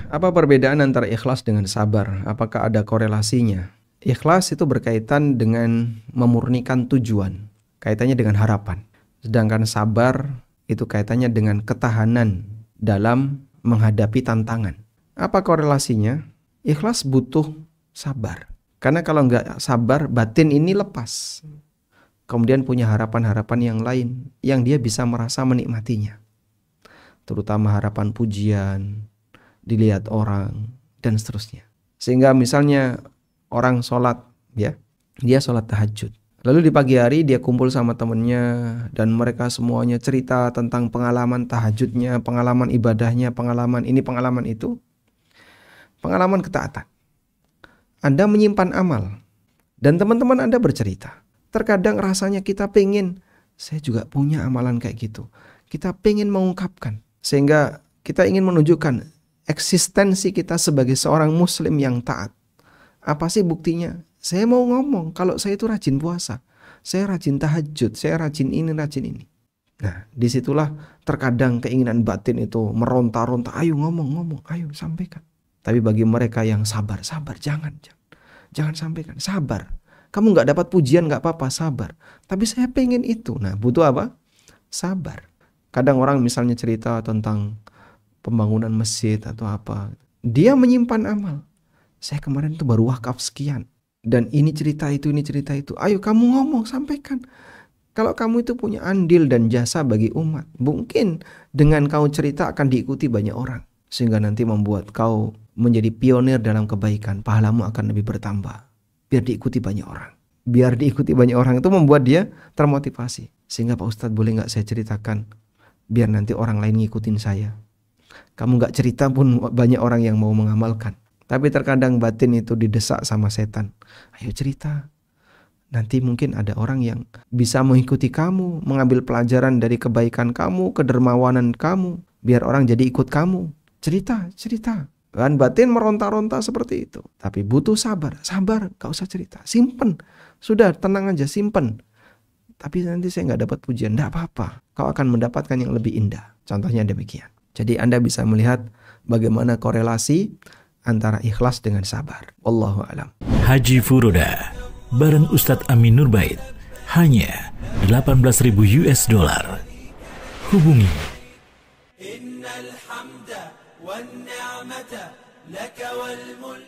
Apa perbedaan antara ikhlas dengan sabar? Apakah ada korelasinya? Ikhlas itu berkaitan dengan memurnikan tujuan, kaitannya dengan harapan. Sedangkan sabar itu kaitannya dengan ketahanan dalam menghadapi tantangan. Apa korelasinya? Ikhlas butuh sabar. Karena kalau nggak sabar, batin ini lepas. Kemudian punya harapan-harapan yang lain yang dia bisa merasa menikmatinya. Terutama harapan pujian, dilihat orang, dan seterusnya. Sehingga misalnya orang sholat, ya, dia sholat tahajud. Lalu di pagi hari dia kumpul sama temennya dan mereka semuanya cerita tentang pengalaman tahajudnya, pengalaman ibadahnya, pengalaman ini, pengalaman itu, pengalaman ketaatan. Anda menyimpan amal dan teman-teman Anda bercerita. Terkadang rasanya kita pengen, saya juga punya amalan kayak gitu. Kita pengen mengungkapkan sehingga kita ingin menunjukkan eksistensi kita sebagai seorang muslim yang taat. Apa sih buktinya? Saya mau ngomong kalau saya itu rajin puasa, saya rajin tahajud, saya rajin ini, rajin ini. Nah, disitulah terkadang keinginan batin itu meronta-ronta, ayo ngomong, ayo sampaikan. Tapi bagi mereka yang sabar, jangan sampaikan, sabar. Kamu gak dapat pujian gak apa-apa, sabar. Tapi saya pengen itu. Nah, butuh apa? Sabar. Kadang orang misalnya cerita tentang pembangunan masjid atau apa, dia menyimpan amal. Saya kemarin tuh baru wakaf sekian, dan ini cerita itu. Ayo kamu ngomong, sampaikan. Kalau kamu itu punya andil dan jasa bagi umat, mungkin dengan kau cerita akan diikuti banyak orang, sehingga nanti membuat kau menjadi pionir dalam kebaikan. Pahalamu akan lebih bertambah. Biar diikuti banyak orang. Itu membuat dia termotivasi. Sehingga Pak Ustadz, boleh gak saya ceritakan, biar nanti orang lain ngikutin saya. Kamu gak cerita pun banyak orang yang mau mengamalkan. Tapi terkadang batin itu didesak sama setan. Ayo cerita. Nanti mungkin ada orang yang bisa mengikuti kamu, mengambil pelajaran dari kebaikan kamu, kedermawanan kamu, biar orang jadi ikut kamu. Cerita. Kan batin meronta-ronta seperti itu. Tapi butuh sabar, gak usah cerita. Simpen. Sudah, tenang aja, simpen. Tapi nanti saya gak dapat pujian, gak apa-apa. Kau akan mendapatkan yang lebih indah. Contohnya demikian. Jadi Anda bisa melihat bagaimana korelasi antara ikhlas dengan sabar. Wallahu a'lam. Haji Furoda bareng Ustadz Amin Nurbait hanya $18.000. Hubungi. Innal hamda wan ni'mata laka wal mulk